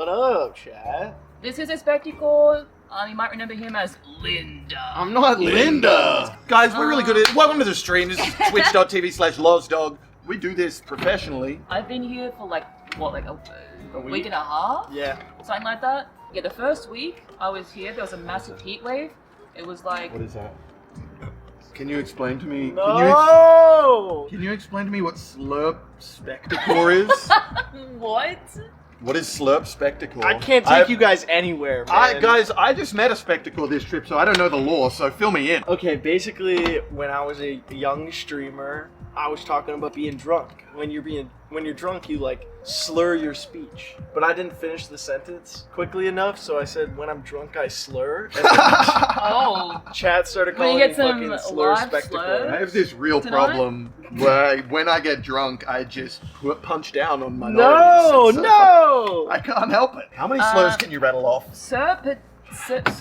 What up, chat? This is Aspecticor. You might remember him as Linda. I'm not Linda. Guys, we're really good at it. Welcome to the stream. This is twitch.tv/LozDog. We do this professionally. I've been here for like a week and a half? Yeah. Something like that. Yeah, the first week I was here, there was a massive heat wave. It was like... What is that? Can you explain to me? No! Can you explain to me what slurp spectacor is? What? What is slurp spectacor? I can't take you guys anywhere, man. Guys, I just met a spectacor this trip, so I don't know the law, so fill me in. Okay, basically, when I was a young streamer, I was talking about being drunk. When you're drunk, you like slur your speech. But I didn't finish the sentence quickly enough, so I said, when I'm drunk, I slur. And Oh. chat started When calling you me get some fucking slur live spectacor. slurs? I have this real Tonight? problem where when I get drunk, I just punch down on No, minorities. So no! I can't help it. How many slurs can you rattle off? Surreptitious.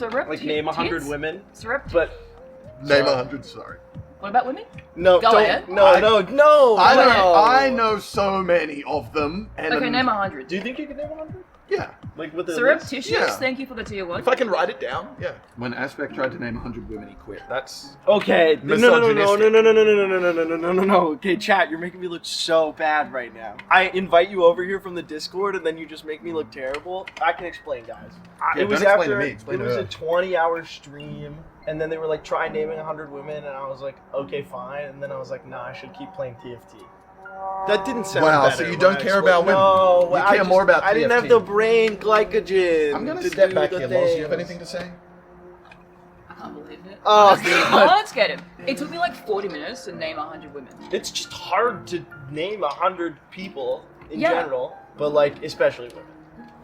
Like name 100 women, Surreptitious. but Name 100, sorry. What about women? no, Go don't, ahead. no. I know so many of them. And Okay, name 100. Do you think you can name 100? Yeah. Like with the Surreptitious, Yeah. thank you for the tier 1. If I can write it down, yeah. When Aspect tried to name 100 women, he quit. That's... Okay, no. Misogynistic. Okay, chat, you're making me look so bad right now. I invite you over here from the Discord, and then you just make me look terrible. I can explain, guys. Yeah, It was don't explain after to me, explain it to was her. a 20-hour stream, and then they were like, try naming 100 women, and I was like, okay, fine. And then I was like, nah, I should keep playing TFT. That didn't sound Wow, better so you when don't I care explained- about women. No, You care more about I didn't have TFT. the brain glycogen. I'm gonna to step do back the here, Loz. Do you have things. anything to say? I can't believe it. Oh, Honestly, God. let's get him. It took me like 40 minutes to name 100 women. It's just hard to name 100 people in Yeah. general, but like especially women.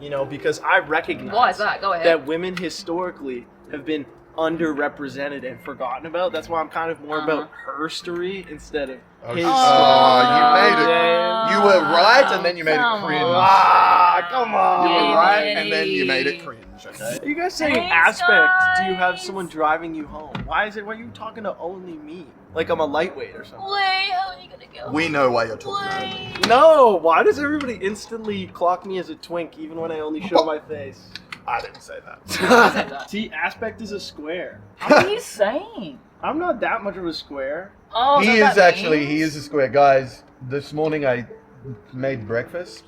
You know, because I recognize Why is that? Go ahead. that women historically have been underrepresented and forgotten about. That's why I'm kind of more about her story instead of his Oh, story. you made it. Yeah. You were right, and then you made it Come cringe. on. Ah, come on. You were Yeah. right, and then you made it cringe, okay? You guys saying Thanks, aspect? Do you have guys. someone driving you home? Why are you talking to only me? Like I'm a lightweight or something? Wait, how are you gonna go? We know why you're talking about it. Wait. No, why does everybody instantly clock me as a twink even when I only show my face? I didn't say that. I said that. See, aspect is a square. What are you saying? I'm not that much of a square. Oh, He that is actually, means? he is a square. Guys, this morning I made breakfast.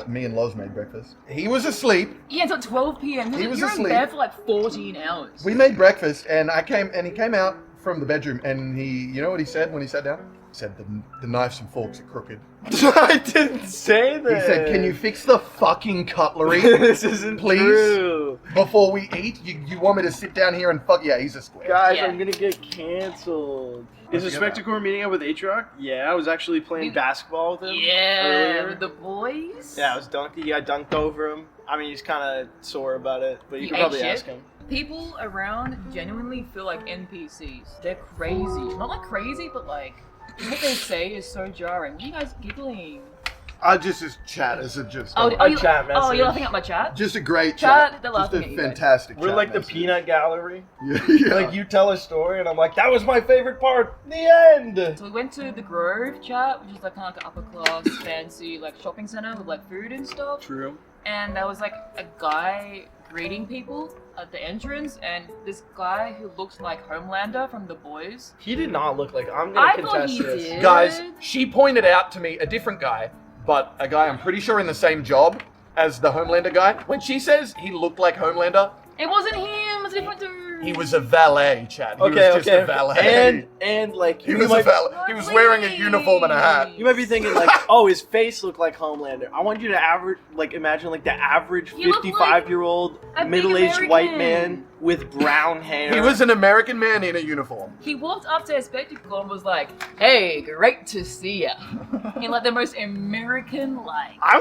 Me and Loz made breakfast. He was asleep. Yeah, until 12 p.m. He was You're asleep. in bed for like 14 hours. We made breakfast, and he came out from the bedroom, and you know what he said when he sat down? He said, the knives and forks are crooked. I didn't say that. He said, can you fix the fucking cutlery? This isn't Please? true. Before we eat? You want me to sit down here and fuck? Yeah, he's a square. Guys, Yeah. I'm gonna get canceled. Is How'd you get Aspecticor meeting up with Aatrox? Yeah, I was actually playing We- basketball with him. Yeah, earlier. with the boys. Yeah, I was dunking. I dunked over him. I mean, he's kind of sore about it, but you He can ate probably shit? ask him. People around genuinely feel like NPCs. They're crazy. Not like crazy, but like what they say is so jarring. What are you guys giggling? Just as chat, as a just. Oh, A chat oh, message. you're laughing at my chat? Just a great Chat, chat. they're Just laughing a at you guys. fantastic We're chat like the message. peanut gallery. Yeah. Like you tell a story, and I'm like, that was my favorite part. The end. So we went to the Grove chat, which is like kind of like an upper class, fancy like shopping center with like food and stuff. True. And there was like a guy greeting people at the entrance, and this guy who looks like Homelander from The Boys. He did not look like. I'm gonna I thought contest he this. did. Guys, she pointed out to me a different guy, but a guy I'm pretty sure in the same job as the Homelander guy. When she says he looked like Homelander, It wasn't him. It was a different dude. he was a valet, Chad. He Okay, was just a valet. And like he you was might, a valet. He was wearing a uniform and a hat. you might be thinking like, oh, his face looked like Homelander. I want you to imagine like the average He looked like 55-year-old a big middle-aged white American. man with brown hair. He was an American man in a uniform. He walked up to Aspecticor and was like, "Hey, great to see ya." In like the most American like. I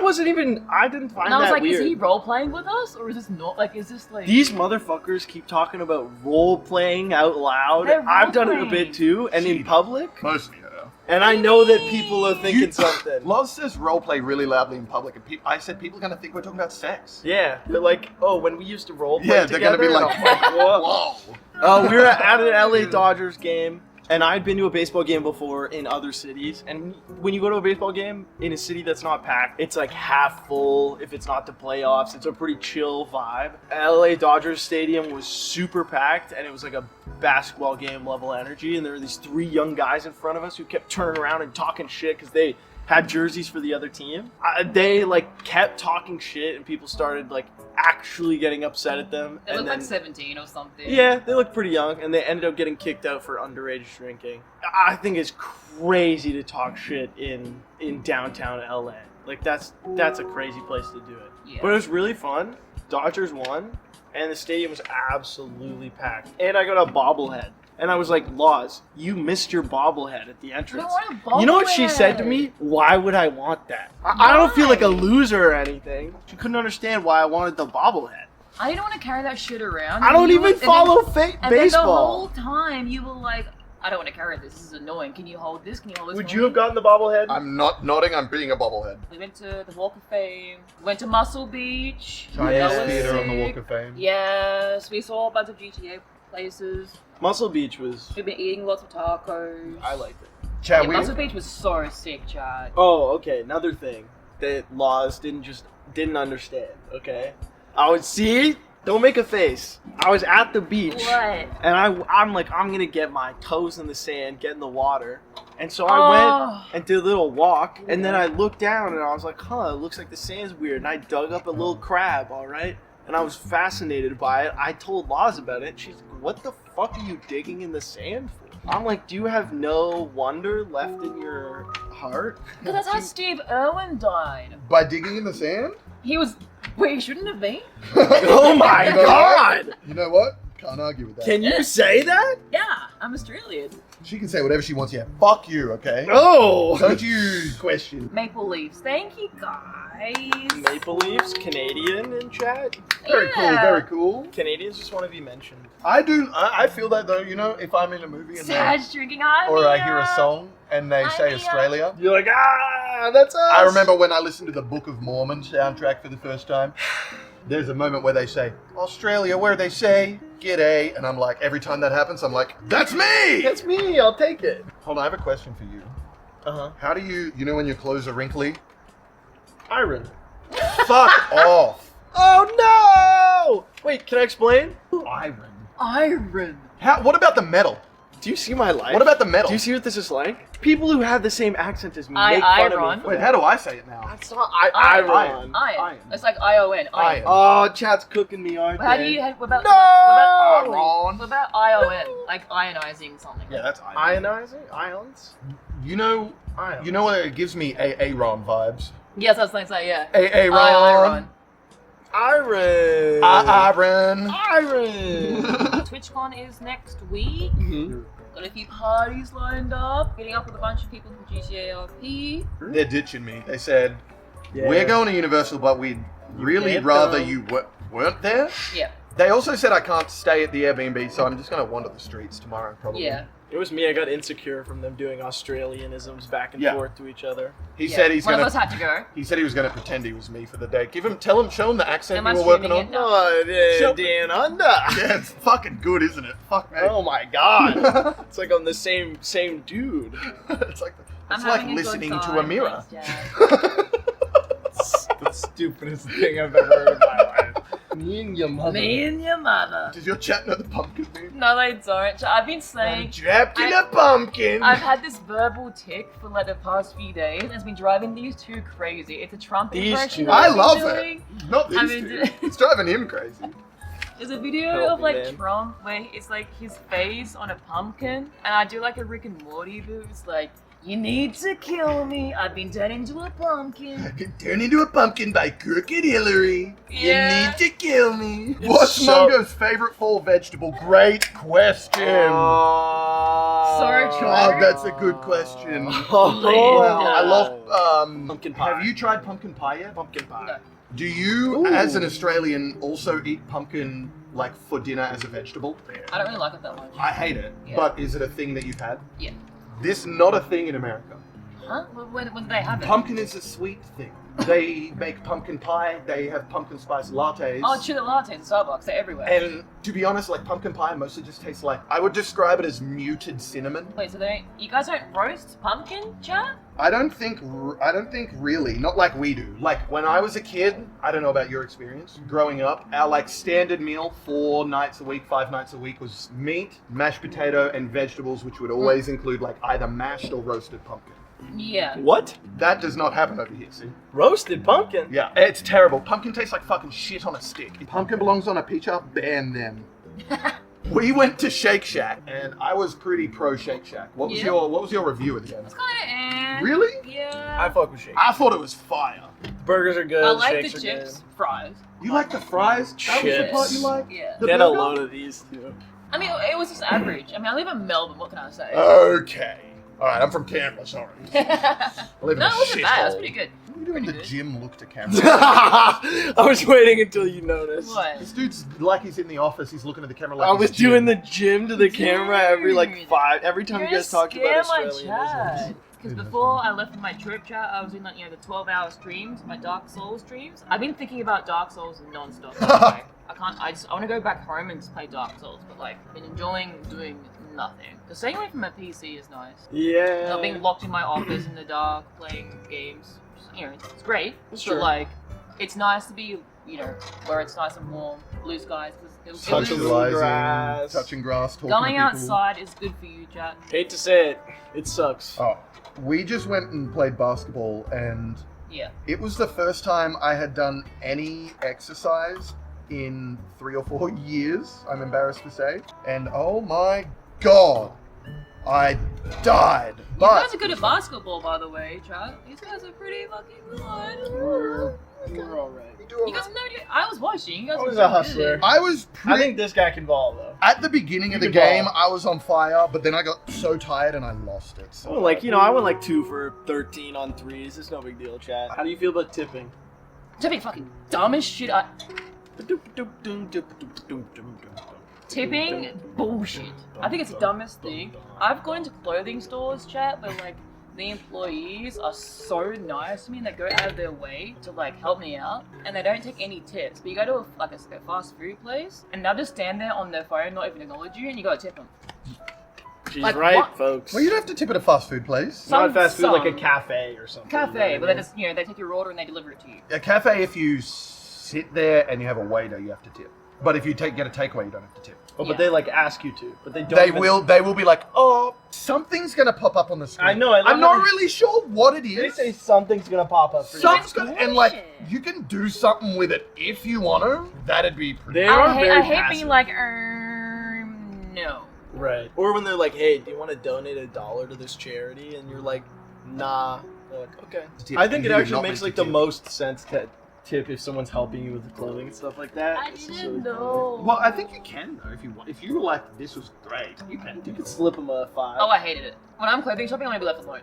didn't find And I was that like, weird. "Is he role playing with us, or is this not like? Is this like?" These motherfuckers keep talking about role playing out loud. They're I've done it a role-playing. bit too, and in Gee. public. Mostly, yeah. And I know that people are thinking something. Loz says roleplay really loudly in public, and I said people are going to think we're talking about sex. Yeah, they're like, oh, when we used to role play Yeah, they're together. going to be and like, I'm like, whoa. whoa. We were at an LA Dodgers game, And I'd been to a baseball game before in other cities, and when you go to a baseball game in a city that's not packed, it's like half full. If it's not the playoffs, it's a pretty chill vibe. LA Dodgers Stadium was super packed, and it was like a basketball game level energy, and there were these 3 young guys in front of us who kept turning around and talking shit because they had jerseys for the other team. They like kept talking shit, and people started like actually getting upset at them. They look like 17 or something. Yeah, they look pretty young, and they ended up getting kicked out for underage drinking. I think it's crazy to talk shit in downtown LA. Like that's a crazy place to do it. Yeah. But it was really fun. Dodgers won, and the stadium was absolutely packed. And I got a bobblehead. And I was like, Laws, you missed your bobblehead at the entrance. I don't want a You know what she said to bobblehead. me? Why would I want that? I don't feel like a Why? loser or anything. She couldn't understand why I wanted the bobblehead. I didn't want to carry that shit around. I don't You even and follow And then the baseball. whole time you were like, I don't want to carry this. This is annoying. Can you hold this? Can you hold this? Would for you me?" have gotten the bobblehead? I'm not nodding, I'm being a bobblehead. We went to the Walk of Fame. We went to Muscle Beach. Chinese Yeah. That was theater on the sick. Walk of Fame. Yes, we saw a bunch of GTA places. Muscle Beach was. We've been eating lots of tacos. I liked it. Chad, Yeah, we, Muscle Beach was so sick, Chad. Oh, okay. Another thing that Laws didn't understand. Okay, I would see. Don't make a face. I was at the beach. What? And I'm like, I'm gonna get my toes in the sand, get in the water. And so I Oh. went and did a little walk, and then I looked down and I was like, huh, it looks like the sand's weird. And I dug up a little crab, all right? And I was fascinated by it. I told Laws about it. She's like, what the fuck are you digging in the sand for? I'm like, do you have no wonder left in your heart? Because that's how Steve Irwin died. by digging in the sand? He was. Wait, he shouldn't have been? Oh my god! You know what? Can't argue with that. Can you say that? Yeah, I'm Australian. She can say whatever she wants here. Fuck you, okay? Oh! Don't you question. Maple Leafs. Thank you, guys. Maple Leafs, Canadian in chat. Very cool, very cool. Canadians just want to be mentioned. I feel that though, you know, if I'm in a movie and Sad's drinking high. or I hear a song and they say I'm Australia. You're like, that's us. I remember when I listened to the Book of Mormon soundtrack for the first time. There's a moment where they say, Australia, where they say, g'day. And I'm like, every time that happens, I'm like, that's me! That's me. I'll take it. Hold on, I have a question for you. Uh-huh. How do you know when your clothes are wrinkly? Iron. Fuck off. Oh, no! Wait, can I explain? Iron. Iron. What about the metal? Do you see my life? What about the metal? Do you see what this is like? People who have the same accent as me I- make fun iron. of me. for Wait, that. how do I say it now? That's not Iron. iron. Iron. It's like I-O-N. Iron. Oh, chat's cooking me, aren't How do they? you? What about? No! What about I-O-N? Like ionizing something. Yeah, that's iron. Ionizing? Ions? You know what? It gives me Aaron vibes. Yes, I was going to say yeah. Aaron. Iron. Iron. Iron. Iron. TwitchCon is next week. Mhm. Got a few parties lined up. Meeting up with a bunch of people from GTA RP. They're ditching me. They said, Yeah. we're going to Universal, but we'd really can't rather go." you weren't there. Yeah. They also said I can't stay at the Airbnb, so I'm just going to wander the streets tomorrow, probably. Yeah. It was me. I got insecure from them doing Australianisms back and Yeah. forth to each other. He Yeah. said he's One going of us to. had to go. He said he was going to pretend he was me for the day. Show him the accent Am I you were working streaming on. it? No. Oh, Shut- Dan Under. Yeah, it's fucking good, isn't it? Fuck me. Oh my god. It's like I'm the same dude. it's like I'm it's like having a good listening to time. a mirror. Thanks, Dad. It's the stupidest thing I've ever heard in my life. Me and your mother. Me and your mother. Does your chat know the pumpkin meme? No, they don't. I've been I'm saying. trapped in a pumpkin. I've had this verbal tick for like the past few days, and it's been driving these two crazy. It's a Trump These impression. two. that I I've been love doing. it. Not these I mean, two. It's driving him crazy. There's a video Help of me, like man. Trump where it's like his face on a pumpkin, and I do like a Rick and Morty boo. It's like, you need to kill me. I've been turned into a pumpkin. I can turn into a pumpkin by Crooked Hillary. Yeah. You need to kill me. It's What's so- Mongo's favorite fall vegetable? Great question. Sorry, Oh, Trump. that's a good question. Oh. Well, I love Pumpkin pie. Have you tried pumpkin pie yet? Pumpkin pie. No. Do you, Ooh. as an Australian, also eat pumpkin like for dinner as a vegetable? I don't really like it that much. I hate it. Yeah. But is it a thing that you've had? Yeah. This not a thing in America. Huh? When did they have it? Pumpkin is a sweet thing. They make pumpkin pie. They have pumpkin spice lattes. Oh, sugar latte in Starbucks. They're everywhere. And to be honest, like pumpkin pie mostly just tastes like, I would describe it as muted cinnamon. Wait, so you guys don't roast pumpkin, chat? I don't think really, not like we do. Like when I was a kid, I don't know about your experience, growing up, our like standard meal 4 nights a week, 5 nights a week was meat, mashed potato, and vegetables, which would always include like either mashed or roasted pumpkin. Yeah. What? That does not happen over here, see? Roasted pumpkin? Yeah, it's terrible. Pumpkin tastes like fucking shit on a stick. Pumpkin belongs on a pizza, ban them. We went to Shake Shack, and I was pretty pro Shake Shack. What was your review of the game? It's kind of Really? Yeah. I fuck with Shake. I thought it was fire. Burgers are good. I like shakes the are chips, good. fries. You like the fries? That was the Chips. part you like? Yeah. The Get a burger? load of these too. I mean, it was just average. I mean, I live in Melbourne. What can I say? Okay. Alright, I'm from Canberra, sorry. I live in No, a it wasn't bad. It was shithole. pretty good. What are you doing Pretty the good. gym look to camera? I was waiting until you noticed. What? This dude's like he's in the office, he's looking at the camera like I was he's doing gym. the gym to the camera every like Dude. 5. Every time you guys talked about Australianism. Because before I left for my trip chat, I was doing like, the 12-hour streams, my Dark Souls streams. I've been thinking about Dark Souls non-stop. Like, I want to go back home and just play Dark Souls, but like, I've been enjoying doing nothing. Because staying away from my PC is nice. Yeah. Not being locked in my office in the dark, playing games. It's great. Sure. But like, it's nice to be, where it's nice and warm, blue skies. Cause Touching grass. touching grass, talking going to people. outside is good for you, chat. Hate to say it, it sucks. Oh, we just went and played basketball, and Yeah. it was the first time I had done any exercise in 3 or 4 years, I'm embarrassed to say. And oh my god, I died. You But guys are good at basketball, by the way, chat. These guys are pretty fucking good. We're alright. You guys have no idea. I was watching. You guys I were was so a hustler. good. I was I pretty... think this guy can ball though. At the beginning of the You can game, ball. I was on fire, but then I got so tired and I lost it. I So went I went like 2 for 13 on threes. It's no big deal, chat. How do you feel about tipping? Tipping fucking dumb as shit. Tipping bullshit. I think it's the dumbest thing. I've gone into clothing stores, chat, where like the employees are so nice to me and they go out of their way to like help me out, and they don't take any tips. But you go to a fast food place and they'll just stand there on their phone, not even acknowledge you, and you gotta tip them. She's Like, right, what? folks. Well, you don't have to tip at a fast food place. Not fast food, like a some. cafe or something. Cafe, you know but what I they just they take your order and they deliver it to you. A cafe, if you sit there and you have a waiter, you have to tip. But if you get a takeaway, you don't have to tip. Oh, Yeah. but they like ask you to, but they don't. They even- will be like, oh, something's gonna pop up on the screen. I know, I love I'm not how they- really sure what it They is. say something's gonna pop up for you. Something's gonna, and like, bullshit. you can do something with it if you want to. That'd be pretty. They are I very hate passive. being like, no. Right. Or when they're like, "Hey, do you want to donate $1 to this charity?" And you're like, "Nah." They're like, "Okay." Tip. I think it You're actually not makes meant like to the tip. most sense to tip if someone's helping you with the clothing and stuff like that. I It's just didn't really funny. know. Well, I think you can though if you want. If you were like, this was great, you can. You could slip them a 5. Oh, I hated it. When I'm clothing shopping, I want to be left alone.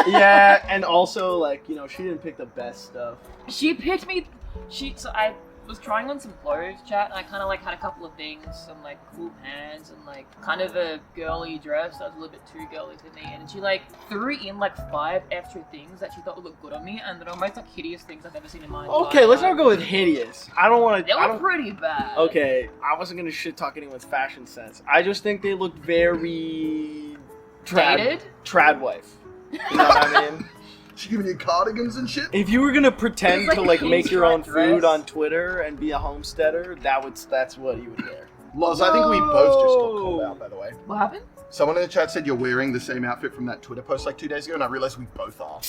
Yeah, and also like she didn't pick the best stuff. She picked me. So I was trying on some clothes, chat, and I kind of like had a couple of things, some like cool pants and like kind of a girly dress that was a little bit too girly for me. And she like threw in like 5 extra things that she thought would look good on me, and they're almost like hideous things I've ever seen in my entire Okay, let's life. not go with hideous. I don't want They to. were pretty bad. Okay, I wasn't gonna shit talk anyone's fashion sense. I just think they looked very Dated? trad wife. You know what I mean? She giving you cardigans and shit. If you were gonna pretend It's to like like make your own pinstripe dress. food on Twitter and be a homesteader, that's what you would wear. Loz, I think we both just got called out, by the way. What happened? Someone in the chat said you're wearing the same outfit from that Twitter post like 2 days ago, and I realized we both are.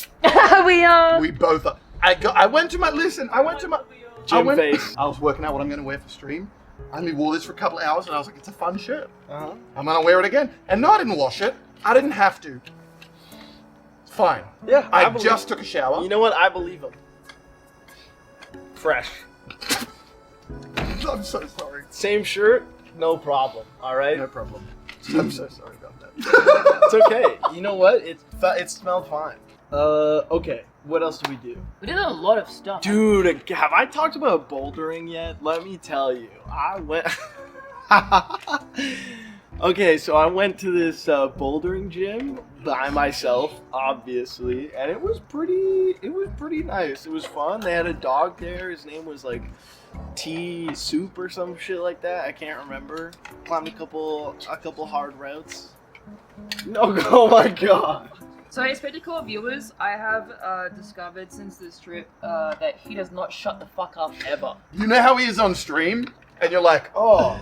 We are. We both are. I went to my Gym face. I was working out what I'm going to wear for stream. I only wore this for a couple of hours, and I was like, it's a fun shirt. Uh-huh. I'm going to wear it again. And no, I didn't wash it. I didn't have to. It's fine. Yeah, I believe just him. took a shower. You know what? I believe him. Fresh. I'm so sorry. Same shirt, no problem. All right. No problem. I'm so sorry about that. It's okay. You know what? It smelled fine. Okay. What else do we do? We did a lot of stuff. Dude, have I talked about bouldering yet? Let me tell you. I went... Okay, so I went to this bouldering gym by myself, obviously, and it was pretty nice. It was fun. They had a dog there. His name was like T Soup or some shit like that. I can't remember. Climbed a couple hard routes. No, oh my god. So, Aspecticor viewers, I have discovered since this trip that he does not shut the fuck up ever. You know how he is on stream, and you're like, oh.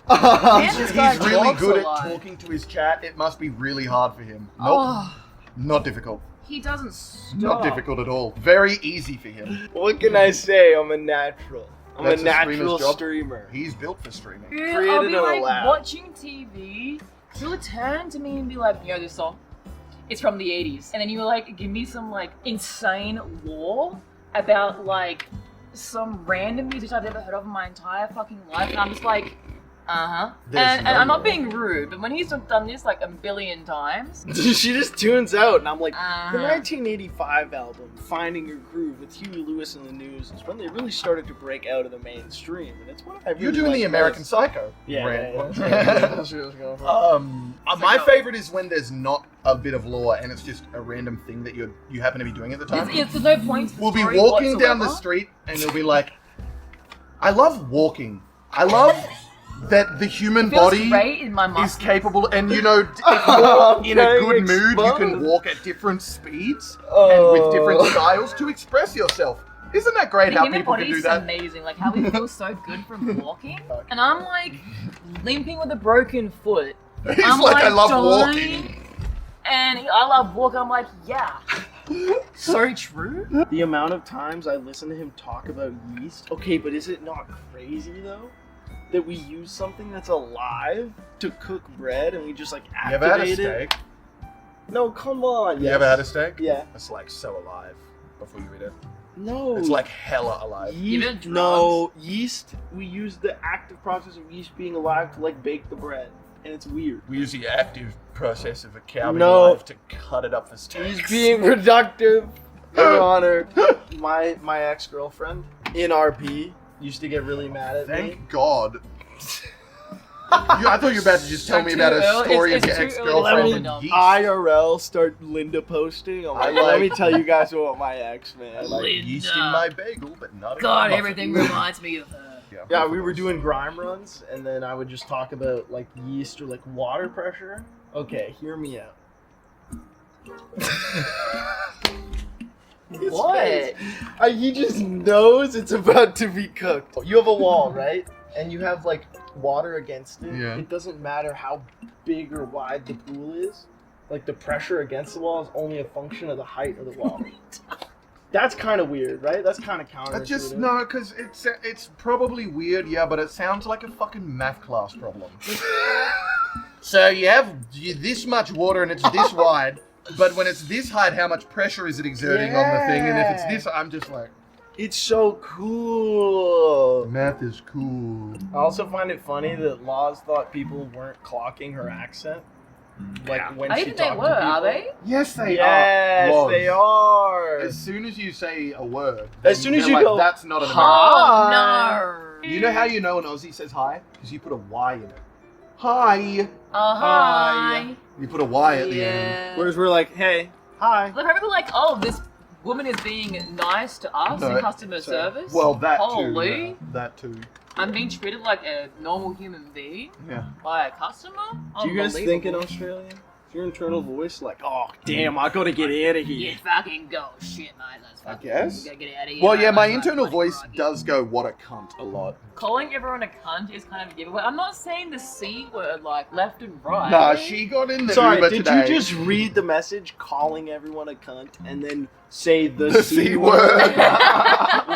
Man, this guy He's really talks good a at lot. talking to his chat. It must be really hard for him. Nope. Oh, Not difficult. he doesn't stop. Not difficult at all. Very easy for him. What can I say? I'm a natural. I'm That's a a natural streamer's job. streamer. He's built for streaming. Yeah, Created I'll be in a like lab. watching TV. He'll turn to me and be like, "You know this song? It's from the '80s." And then you like give me some like insane lore about like some random music I've never heard of in my entire fucking life, and I'm just like, There's And no I'm not lore. being rude, but when he's done this like a billion times, She just tunes out, and I'm like, the Uh-huh. 1985 album, Finding Your Groove, with Huey Lewis and the News, is when they really started to break out of the mainstream, and it's what I really You're doing like the American most. Psycho. Yeah, rant. yeah. That's what I was going for. My favorite is when there's not a bit of lore and it's just a random thing that you happen to be doing at the time. there's no point to the We'll be story walking down the whatsoever. street and you'll be like, I love walking. I love that the human It feels body great in my is muscles. capable, and you know, if you're in a Okay, good mood, you can exposed. walk at different speeds and with different styles to express yourself. Isn't that great The how human people body can do is that? amazing, like how we feel so good from walking. And I'm like limping with a broken foot. He's I'm like, I love dying, walking. And I love walking. I'm like, yeah. So true. The amount of times I listen to him talk about yeast. Okay, but is it not crazy though that we use something that's alive to cook bread and we just like You ever had a activate it? steak? No, come on. You ever had a steak? Yeah. It's like so alive before you eat it. No. It's like hella alive. Give it Yeast. drugs. No, yeast. We use the active process of yeast being alive to like bake the bread, and it's weird. We use the active process of a cow being No. alive to cut it up for steaks. He's being productive. Your Honor. My ex-girlfriend in RP used to get really mad at me. Thank God. I thought you were about to just tell me about a story of your It's too early to ex-girlfriend tell and them. yeast. IRL start Linda posting. I'm like, let me tell you guys about my ex, I man. like Linda. yeast in my bagel, but not in my God, muffin. everything reminds me of her. Yeah, we were doing grime runs, and then I would just talk about like yeast or like water pressure. Okay, hear me out. His What? face. He just knows it's about to be cooked. You have a wall, right? And you have like water against it. Yeah. It doesn't matter how big or wide the pool is. Like the pressure against the wall is only a function of the height of the wall. That's kind of weird, right? That's kind of counterintuitive. I just no, because it's probably weird, yeah, but it sounds like a fucking math class problem. So you have this much water and it's this wide, but when it's this height, how much pressure is it exerting on the thing? And if it's this, I'm just like, It's so cool. math is cool. I also find it funny that Laws thought people weren't clocking her accent. Like when I she think talked they to were, people. are they? Yes, they Yes, are. they are. As soon as you say a word, As soon as they're you like, go, that's not an "Hi." American. Oh, no. You know how you know an Aussie says hi? Because you put a Y in it. Hi. Hi. You put a Y at the end. Yeah. Whereas we're like, hey, hi. They're probably like, oh, this woman is being nice to us No, in customer sorry. service. Well, that Holy. too. Yeah, that too. I'm being treated like a normal human being Yeah. by a customer? Do you guys think in Unbelievable. Australia, is your internal voice like, oh, damn, I gotta get out of You here? fucking go. Shit, mate. Let's I fucking guess. gotta get out of here. Well, mate. yeah, my Let's internal fucking voice rock it. does go, what a cunt, a lot. Calling everyone a cunt is kind of a giveaway. I'm not saying the C word like left and right. Nah, she got in the Sorry, Uber did today. you just read the message calling everyone a cunt and then say the, The C C word? word.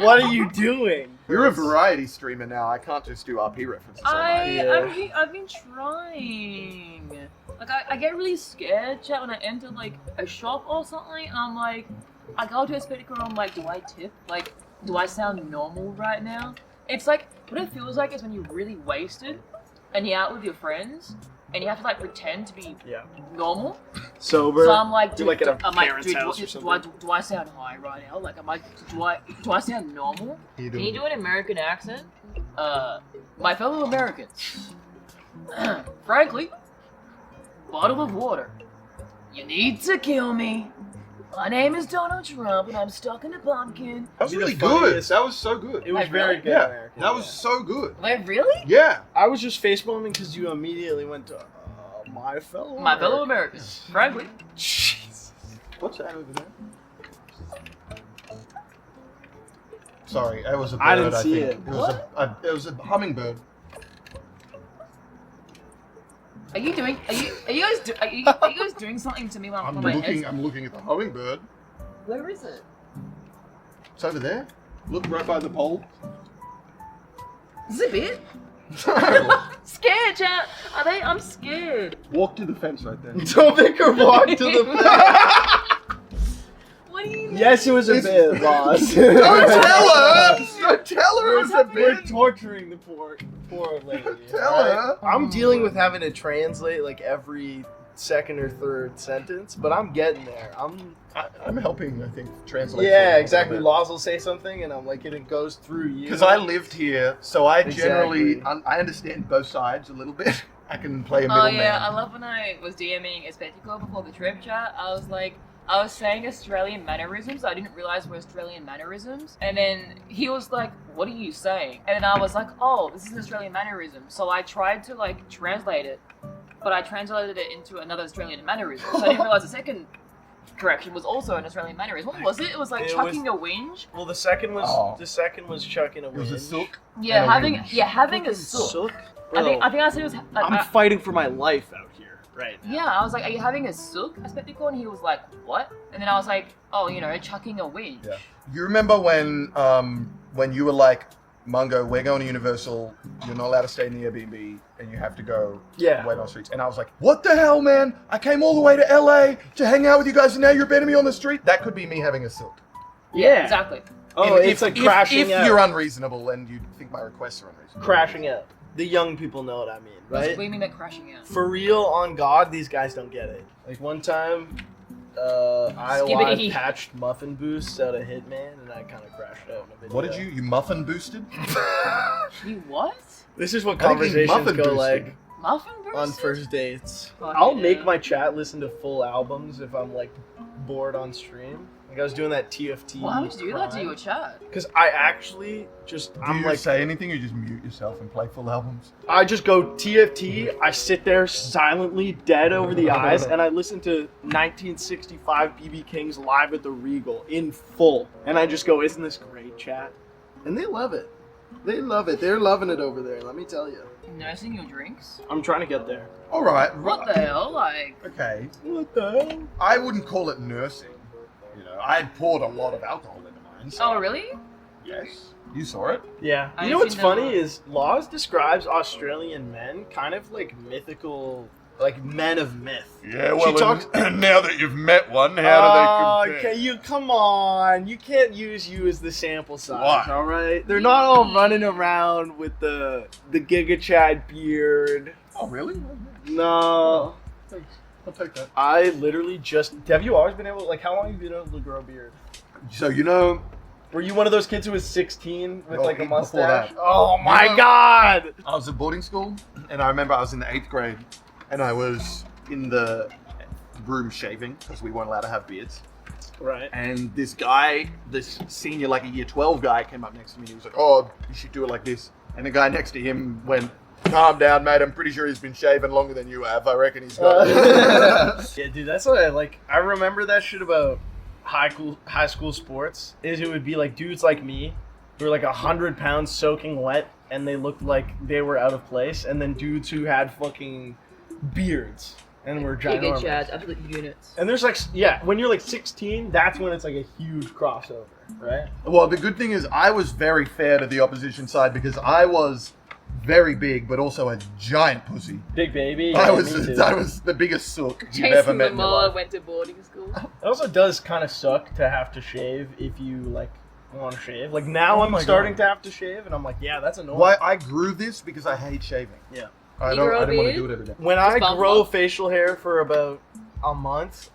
What are you doing? You're a variety streamer now. I can't just do RP references. all night. Yeah. I've been trying. Like I get really scared, chat, when I enter like a shop or something, and I'm like, I go to a Aspecticor and I'm like, do I tip? Like, do I sound normal right now? It's like what it feels like is when you're really wasted and you're out with your friends and you have to like pretend to be Yeah. normal. Sober. So I'm like, You're dude, like at a I'm like, parent's dude, house or something. do I sound high right now? Like, am I, do I sound normal? You Can you do an American accent? My fellow Americans. Frankly, bottle of water. You need to kill me. My name is Donald Trump, and I'm stuck in a pumpkin. That was Be the really good. funniest- That was so good. It was Like, very really? good. Yeah, American, that was so good. Wait, really? Yeah. I was just facepalming because you immediately went to my fellow. My fellow Americans, frankly. Jesus. What's that over there? Sorry, that was a bird. I didn't see think. it. It was a hummingbird. Are you guys doing something to me while I'm my looking. head's... I'm looking at the hummingbird. Where is it? It's over there. Look right by the pole. Is it bit? Scared, chat. I'm scared. Walk to the fence right there. Don't make her walk to the What do you mean? Yes, it was a bit, boss. Don't tell her! Don't tell her it's a We're bit! torturing the poor lady. Tell her. I'm dealing with having to translate like every second or third sentence, but I'm getting there. I'm helping, I think, translate. Yeah, exactly. Laws will say something, and I'm like, it goes through you. Because I lived here, so I Exactly. generally I understand both sides a little bit. I can play a Oh middleman. yeah, I love when I was DMing Aspecticor before the trip chat. I was saying Australian mannerisms. I didn't realize were Australian mannerisms. And then he was like, what are you saying? And then I was like, oh, this is an Australian mannerism. So I tried to like translate it, but I translated it into another Australian mannerism. So I didn't realize the second correction was also an Australian mannerism. What was it? It was like It chucking a whinge. Well, the second was chucking a It was a whinge. silk. Yeah, And a having whinge. having a sook. Sook? I Bro, think I said it was. I'm fighting for my life out here right now. Yeah, I was like, are you having a sook, Aspecticor? And he was like, what? And then I was like, oh, chucking a whinge. Yeah. You remember when you were like, Mungo, we're going to Universal. You're not allowed to stay in the Airbnb, and you have to go Yeah. wait on the streets. And I was like, what the hell, man? I came all the way to LA to hang out with you guys, and now you're abandoning me on the street. That could be me having a silk. Yeah. Exactly. Oh, If- it's like if, crashing If out. you're unreasonable and you think my requests are unreasonable. Crashing out. The young people know what I mean, What right? do you mean by crashing out? For real, on God, these guys don't get it. Like one time, I Skibbity. live patched muffin boosts out of Hitman, and I kind of crashed out in a video. What did you muffin boosted? You what? This is what I think he conversations muffin go boosted. like Muffin burst? on first dates. Fuck I'll yeah. make my chat listen to full albums if I'm like bored on stream. Like I was doing that TFT. Why would you do that to your chat? Because I actually just Do I'm you like say anything, or you just mute yourself and play full albums? I just go TFT. I sit there silently, dead over the eyes, and I listen to 1965 BB King's Live at the Regal in full. And I just go, "Isn't this great, chat?" And they love it. They love it. They're loving it over there. Let me tell you. Nursing your drinks? I'm trying to get there. All right. What the hell? Like, Okay. What the hell? I wouldn't call it nursing. You know, I had poured a lot of alcohol into mine. So oh really? Yes. You saw it. Yeah. I've You know what's seen them. funny is Laws describes Australian men kind of like mythical, like men of myth. Yeah, well, She talks- now that you've met one, Okay, you come on. You can't use you as the sample size. Why? All right, they're not all running around with the Giga Chad beard. Oh, really? No, I'll take that. I literally just. Have you always been able? Like, how long have you been able to grow a beard? So, you know, Were you one of those kids who was 16 with No, like a before mustache? that. Oh my know- god! I was at boarding school, and I remember I was in the 8th grade, and I was in the room shaving, because we weren't allowed to have beards. Right. And this guy, this senior, like a year 12 guy, came up next to me. He was like, oh, you should do it like this. And the guy next to him went, calm down, mate. I'm pretty sure he's been shaving longer than you have. I reckon he's got it. Yeah, dude, that's what I like. I remember that shit about high school sports. Is it would be like dudes like me who were like 100 pounds soaking wet, and they looked like they were out of place, and then dudes who had fucking beards and were ginormous. Giga Chad, absolute units. And there's like, yeah, when you're like 16, that's when it's like a huge crossover, right? Well, the good thing is I was very fair to the opposition side because I was very big, but also a giant pussy. Big baby. I yeah, was me too. I was the biggest sook you've ever Jason met in your Momoa life. went to boarding school. It also does kind of suck to have to shave if you like want to shave. Like now Oh I'm my starting God. to have to shave, and I'm like, yeah, that's annoying. Why I grew this because I hate shaving. Yeah. I You don't. grow I a didn't want to beard? do it every day. When I bump grow up. facial hair for about a month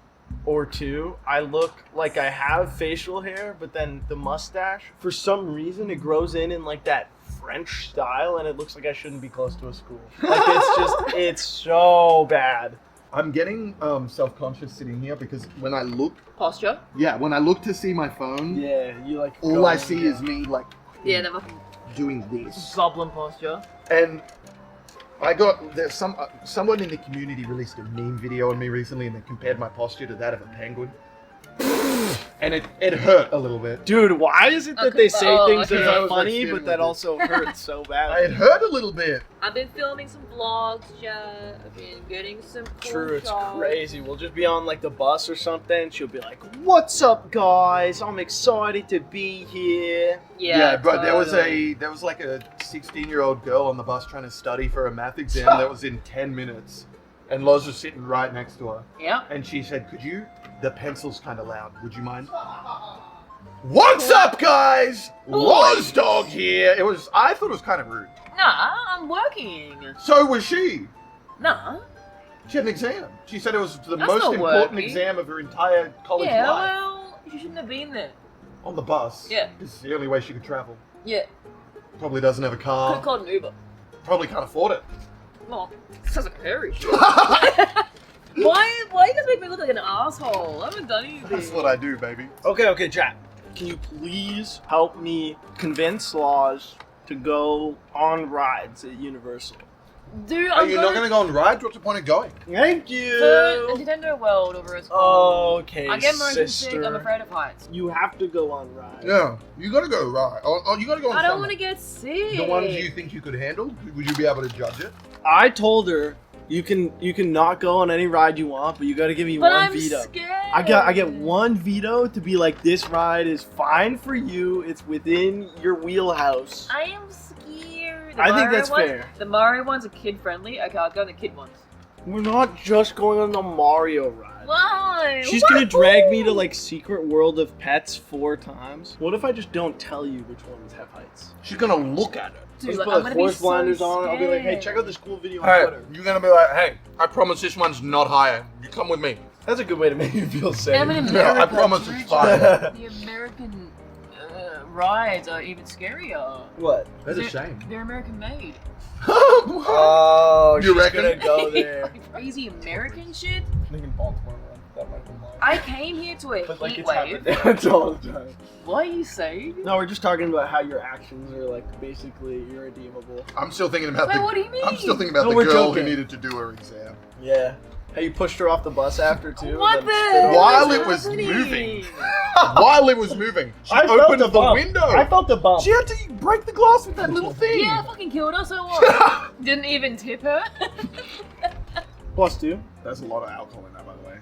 or two, I look like I have facial hair, but then the mustache, for some reason, it grows in like that French style, and it looks like I shouldn't be close to a school. Like it's just, it's so bad. I'm getting self-conscious sitting here because when I look, Posture. when I look to see my phone, Yeah, you like. all I see is me like Yeah, that fucking doing this. goblin posture. And there's someone in the community released a meme video on me recently, and they compared my posture to that of a penguin. And it hurt a little bit. Dude, why is it that they say things that Because I are was, like, funny, standing but that with it. also hurts so bad? It hurt a little bit. I've been filming some vlogs, chat. I've been getting some cool True, it's shots. crazy. We'll just be on like the bus or something. She'll be like, "What's up, guys? I'm excited to be here." Yeah, but totally. there was like a 16-year-old girl on the bus trying to study for a math exam that was in 10 minutes. And Loz was sitting right next to her. Yeah. And she said, the pencil's kind of loud. Would you mind? What's up, guys? Loz Dog here. I thought it was kind of rude. Nah, I'm working. So was she. Nah. She had an exam. She said it was the That's most not important working. exam of her entire college Yeah, life. well, you shouldn't have been there. On the bus. Yeah. It's the only way she could travel. Yeah. Probably doesn't have a Could car. have called an Uber. Probably can't afford it. Well, this doesn't hurry. Why you guys make me look like an asshole? I haven't done anything. That's what I do, baby. Okay, Jack. Can you please help me convince Laws to go on rides at Universal? Dude, Are you not going to go on rides? What's the point of going? Thank The you. Nintendo World over at school. Okay, I get motion sister. sick. I'm afraid of heights. You have to go on rides. Yeah, you got to go ride. Oh, you got to go on I don't some. want to get sick. The ones you think you could handle? Would you be able to judge it? I told her you can not go on any ride you want, but you got to give me But one I'm veto. scared. I get one veto to be like, this ride is fine for you. It's within your wheelhouse. I am scared. The I think Mario that's one- fair. The Mario ones are kid friendly. Okay, I'll go on the kid ones. We're not just going on the Mario ride. Why? She's gonna drag me to like Secret World of Pets 4 times. What if I just don't tell you which ones have heights? She's going to look at it. Dude, Just like, put I'm like gonna be force so blinders on. I'll be like, hey, scared. check out this cool video on Hey, Twitter. you're going to be like, hey, I promise this one's not higher. You come with me. That's a good way to make you feel safe. I'm in Yeah, I America, promise dude. it's fine. The American rides are even scarier. What? That's a They're- shame. They're American made. Oh, You she's reckon? gonna go there. Like crazy American shit. I think in Baltimore, that might be mine. I came here to a But like heat it's wave. happened all the time. What are you saying? No, we're just talking about how your actions are like basically irredeemable. I'm still thinking about Wait, what do you mean? I'm still thinking about No, the we're girl joking. who needed to do her exam. Yeah. How you pushed her off the bus after too. What and the? then spit on her. While is it was happening? moving. While it was moving, she I felt opened the the bump. window. I felt the bump. She had to break the glass with that little thing. Yeah, I fucking killed her, so what? Didn't even tip her. +2. There's a lot of alcohol in that, by the way.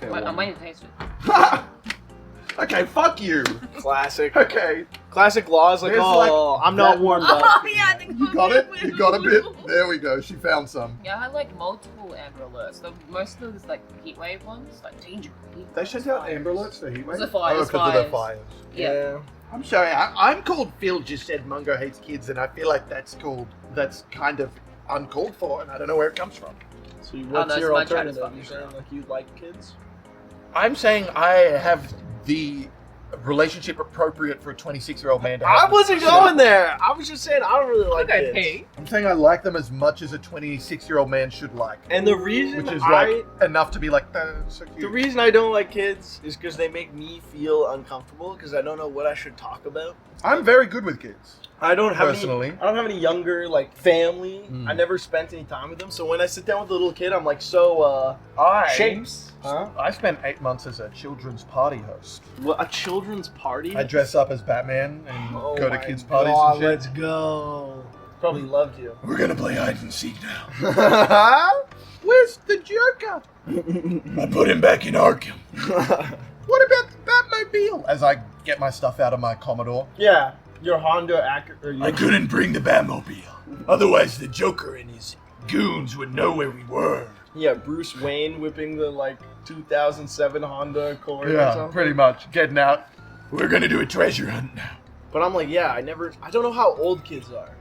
Fair Wait, I'm warning. waiting to taste it. Okay, fuck you. Classic. Okay, Classic Laws like, There's, oh, like, I'm not that- warmed up. Oh yeah, I think you got it. You got a bit. There we go. She found some. Yeah, I had like multiple Amber Alerts. Most of those like heat wave ones, like danger. They sent out Amber Alerts for heat wave. The fires, Oh, because of the fires. fires. Yeah. I'm sorry. I'm called Phil. Just said Mungo hates kids, and I feel like that's kind of uncalled for, and I don't know where it comes from. So what's no, your my chat is alternative? fucking You saying wrong. like you like kids? I'm saying I have the relationship appropriate for a 26-year-old man to have. I wasn't going there. I was just saying I don't really like Okay, kids. P. I'm saying I like them as much as a 26-year-old man should like, And the reason which is I like enough to be like, that's so cute. the reason I don't like kids is because they make me feel uncomfortable because I don't know what I should talk about. I'm very good with kids. I don't have Personally. I don't have any younger like family. Mm. I never spent any time with them. So when I sit down with a little kid, I'm like, so shapes, huh? I spent 8 months as a children's party host. What, a children's party? I dress up as Batman and Oh go to my kids' parties God, and shit. let's go. Probably loved you. We're gonna play hide and seek now. Where's the Joker? I put him back in Arkham. What about the Batmobile? As I get my stuff out of my Commodore. Yeah, your Honda Acura. I couldn't bring the Batmobile. Otherwise, the Joker and his goons would know where we were. Yeah, Bruce Wayne whipping the like 2007 Honda Accord or Yeah, something. pretty much. Getting out. We're gonna do a treasure hunt now. But I'm like, yeah, I don't know how old kids are.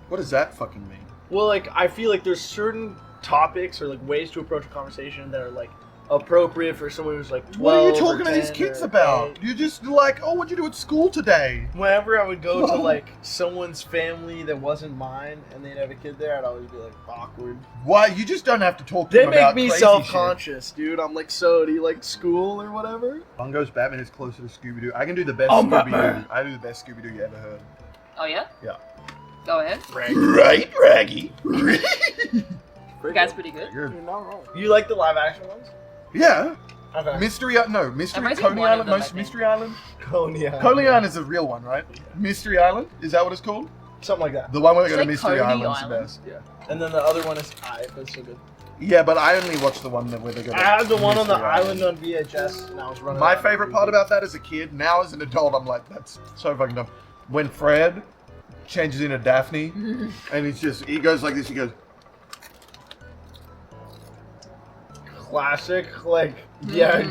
What does that fucking mean? Well, like, I feel like there's certain topics or like ways to approach a conversation that are like appropriate for someone who's like 12. What are you or talking to these 10 kids or about? 8. You're just like, oh, what'd you do at school today? Whenever I would go to like someone's family that wasn't mine and they'd have a kid there, I'd always be like awkward. Why? You just don't have to talk to They them about make me crazy self-conscious, dude. I'm like, so do you like school or whatever? shit. Bungo's Batman is closer to Scooby-Doo. I can do the best Oh, Scooby-Doo. Batman. I do the best Scooby-Doo you ever heard. Oh yeah? Yeah. Go ahead. Right, Raggy. You guys pretty good. Good. You're not wrong. You like the live action ones? Yeah. Okay. Mystery I've Coney one of Island, them, I most think. Mystery Island. Coney Island. Coney Island is a real one, right? Mystery Island, is that what it's called? Something like that. The one where they go to Say Mystery Coney Island's the Island? best. Yeah. And then the other one is that's so good. Yeah, but I only watched the one where they go to I had the one on the Mystery island on VHS, and I was running. My around. favorite part about that as a kid, now as an adult, I'm like, that's so fucking dumb. When Fred changes into Daphne, and he goes like this, he goes, Classic, like yeah.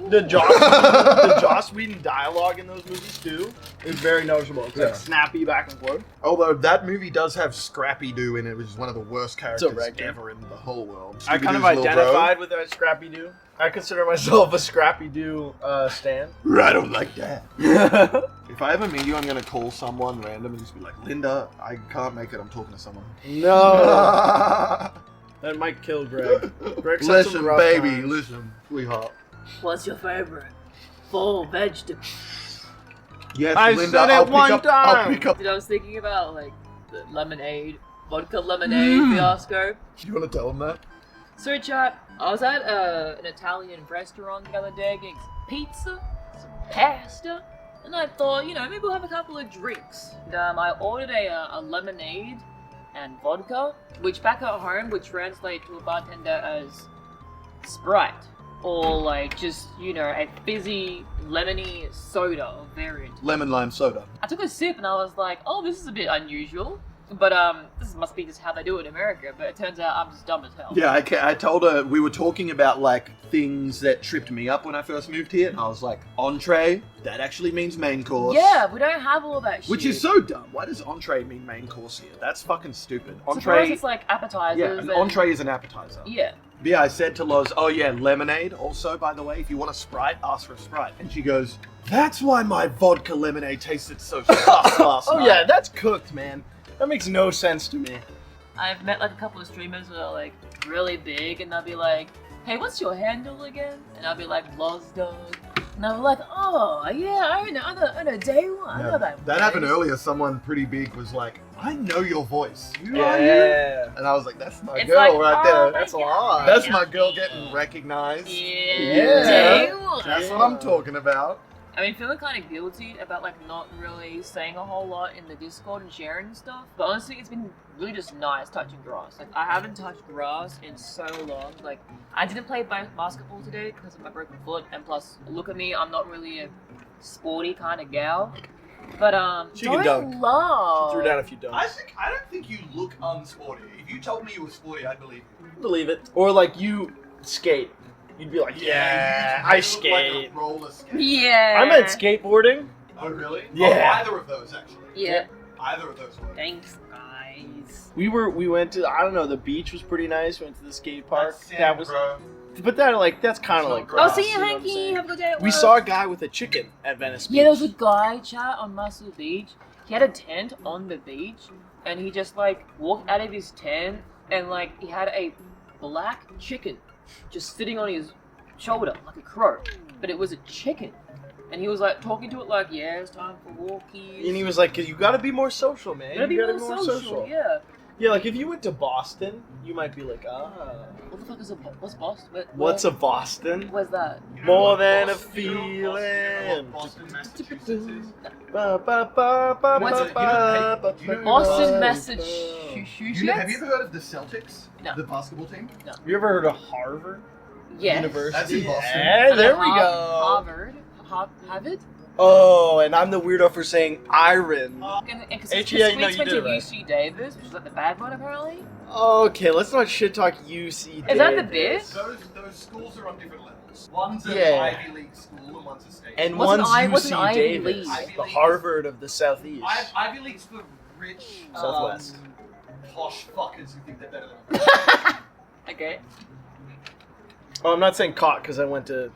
The Joss Whedon dialogue in those movies too is very noticeable. It's Yeah. like snappy back and forth. although that movie does have Scrappy Doo in it, which is one of the worst characters regular. ever in the whole world. I kind of Scooby-Doo's little bro. identified with that Scrappy Doo. I consider myself a Scrappy Doo stan. I don't like that. If I ever meet you, I'm gonna call someone random and just be like, Linda, I can't make it, I'm talking to someone. No, that might kill Greg. Greg's had some Listen, rough baby, times. listen, sweetheart. What's your favorite full vegetable? Yes, I Linda, said it I'll pick one up, time. I'll pick up. Dude, I was thinking about like the lemonade, vodka lemonade fiasco. You wanna tell him that? So chat, I was at an Italian restaurant the other day getting some pizza, some pasta, and I thought, maybe we'll have a couple of drinks. And I ordered a lemonade and vodka, which back at home would translate to a bartender as Sprite. Or like just, a fizzy, lemony soda variant. Lemon lime soda. I took a sip and I was like, oh, this is a bit unusual. But this must be just how they do it in America. But it turns out I'm just dumb as hell. Yeah, I told her, we were talking about like things that tripped me up when I first moved here. And I was like, entree, that actually means main course. Yeah, we don't have all that shit. Which is so dumb. Why does entree mean main course here? That's fucking stupid. Suppose Entree, it's like appetizers. yeah, an entree is an appetizer. Yeah. But yeah, I said to Loz, oh yeah, lemonade also, by the way, if you want a Sprite, ask for a Sprite. And she goes, that's why my vodka lemonade tasted so sus last Oh night. yeah, that's cooked, man. That makes no sense to me. I've met like a couple of streamers who are like really big and they'll be like, hey, what's your handle again? And I'll be like, Lozdog. And I'll be like, oh, yeah, I know day one. I know that That happened voice." earlier. Someone pretty big was like, I know your voice. You are you? Yeah. And I was like, that's my It's girl like, right oh there. my That's a God. lot. That's my girl getting recognized. Yeah. Day one. That's what I'm talking about. I mean, feeling kind of guilty about like not really saying a whole lot in the Discord and sharing stuff. But honestly, it's been really just nice touching grass. Like I haven't touched grass in so long. Like I didn't play basketball today because of my broken foot, and plus, look at me, I'm not really a sporty kind of gal. But She can don't dunk. love. Threw down a few dunks. I don't think you look unsporty. If you told me you were sporty, I'd believe you. Believe it. Or like you skate. You'd be like, yeah, I skate. Like a roller skate. Yeah. I meant skateboarding. Oh really? Yeah. Oh, either of those actually. Yeah. Either of those. Work. Thanks, guys. We went to, I don't know, the beach was pretty nice. Went to the skate park. That's sand, That was, bro. but that's kind of like Oh, grass. Oh, see you, know what I'm Hanky. saying? Have a good day at We work. saw a guy with a chicken at Venice Beach. Yeah, there was a guy, chat, on Muscle Beach. He had a tent on the beach, and he just, like, walked out of his tent, and, like, he had a black chicken just sitting on his shoulder, like a crow. But it was a chicken. And he was, like, talking to it like, yeah, it's time for walkies. And he was like, "Cause you gotta be more social, man. Gotta be You gotta more social, yeah. Yeah, like if you went to Boston, you might be like, What the fuck is what's Boston? what's a Boston? Where's that? More than a Boston- you know what feeling. Boston, Massachusetts is? Ba, ba, ba, ba, What's ba, it- ba, you know- ba, Boston, ba, Massachusetts? Have you ever heard of the Celtics? No. The basketball team? You ever heard of Harvard Yes. University? That's in Boston. Yeah, there we go. Harvard? Harvard? Oh, and I'm the weirdo for saying Iron. And because Yeah, no, we you went did to it right. UC Davis, which is like the bad one apparently. Okay, let's not shit talk UC. Is that the Davis. bit? Those schools are on different levels. One's an Yeah. Ivy League school and one's a state. And What's an one's what's an UC Ivy Davis, League? Ivy the League. Harvard of the Southeast. Ivy League's for rich, Oh, I'm not saying caught because I went to.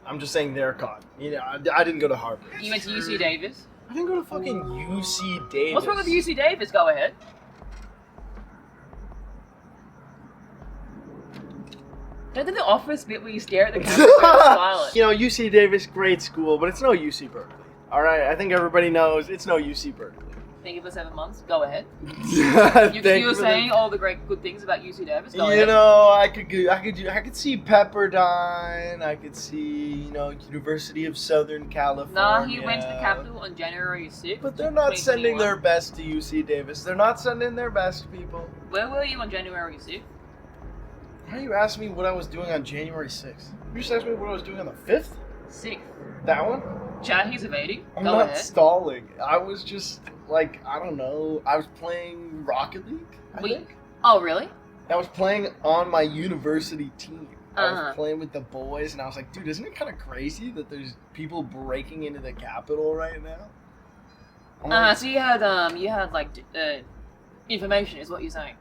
I'm just saying they're caught. You know, I didn't go to Harvard. You went to UC Davis? I didn't go to fucking UC Davis. What's wrong with UC Davis? Go ahead. Don't do the office bit where you stare at the camera and go silent. You know, UC Davis, great school, but it's no UC Berkeley. All right, I think everybody knows it's no UC Berkeley. Thank you for 7 months. Go ahead. You You were saying all the great good things about UC Davis. Go ahead. You know, I could see Pepperdine. I could see, you know, University of Southern California. Nah, he went to the Capitol on January 6th. But they're not sending 2021. their best to UC Davis. They're not sending their best, people. Where were you on January 6th? Why are you asking me what I was doing on January 6th? You just asked me what I was doing on the 5th? 6th. That one? Chad, he's evading. I'm Go not ahead. stalling. I was just, like, I don't know. I was playing Rocket League, I think. Oh, really? I was playing on my university team. I Uh-huh. was playing with the boys, and I was like, dude, isn't it kind of crazy that there's people breaking into the Capitol right now? I'm like, So you had like information, is what you're saying.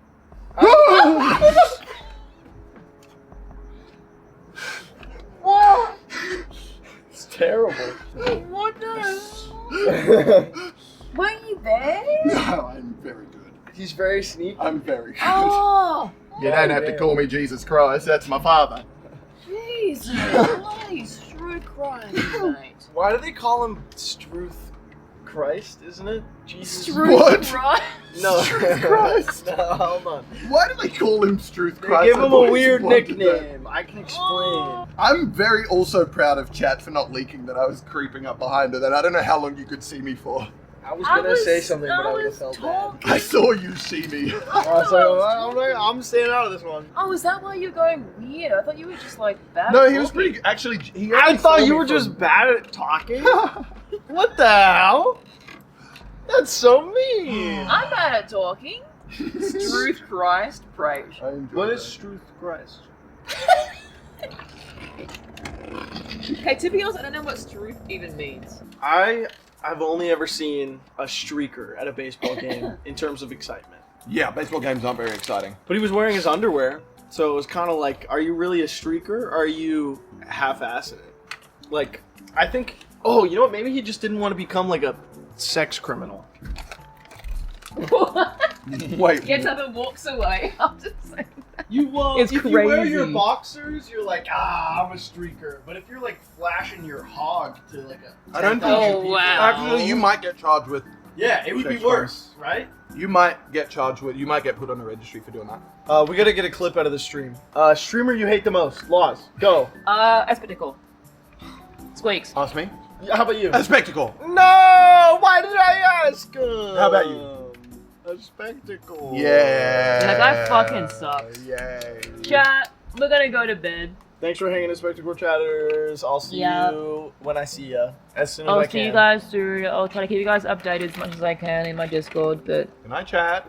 It's terrible. What the hell? Weren't you there? No, I'm very good. He's very sneaky. I'm very good. Oh, You don't have to call me Jesus Christ. That's my father. Jesus. Bloody true crime, mate. Why do they call him Struth Christ, isn't it? Jesus. True What? crime? No. Struth Christ. No, hold on. Why do they call him Struth They Christ? give him I've a always weird wondered that. nickname. I can explain. I'm very also proud of Chat for not leaking that I was creeping up behind her. That I don't know how long you could see me for. I was gonna say something, but I would have felt bad. I saw you see me. I was like, I'm staying out of this one. Oh, is that why you're going weird? I thought you were just like bad. No, he was talking. pretty. Actually, he. I only thought saw you me were from- just bad at talking. What the hell? That's so mean. I'm bad at talking. Truth Christ, praise. I enjoyed What that. is Struth Christ? Okay, to be honest, I don't know what truth even means. I've only ever seen a streaker at a baseball game in terms of excitement. Yeah, baseball games aren't very exciting. But he was wearing his underwear, so it was kind of like, are you really a streaker or are you half-assing it? Like, I think, oh, you know what? Maybe he just didn't want to become like a sex criminal. Wait. Gets up and walks away. I'm just saying that. You It's if you wear your crazy. boxers, you're like, I'm a streaker. But if you're like flashing your hog to like a I don't 10,000 think- Oh, people- wow. Actually, you might get charged with. Yeah, it would be Sex worse, right? You might get charged with. You might get put on the registry for doing that. We gotta get a clip out of the stream. Streamer you hate the most. Laws, go. Aspecticor. Squeaks. Ask me. How about you? A spectacle. No! Why did I ask him? How about you? A spectacle. Yeah. That guy fucking sucks. Yay. Chat, we're gonna go to bed. Thanks for hanging in, Spectacle Chatters. I'll see Yeah. you when I see ya. As soon as I I'll can. see you guys soon. I'll try to keep you guys updated as much as I can in my Discord, but Good night, chat.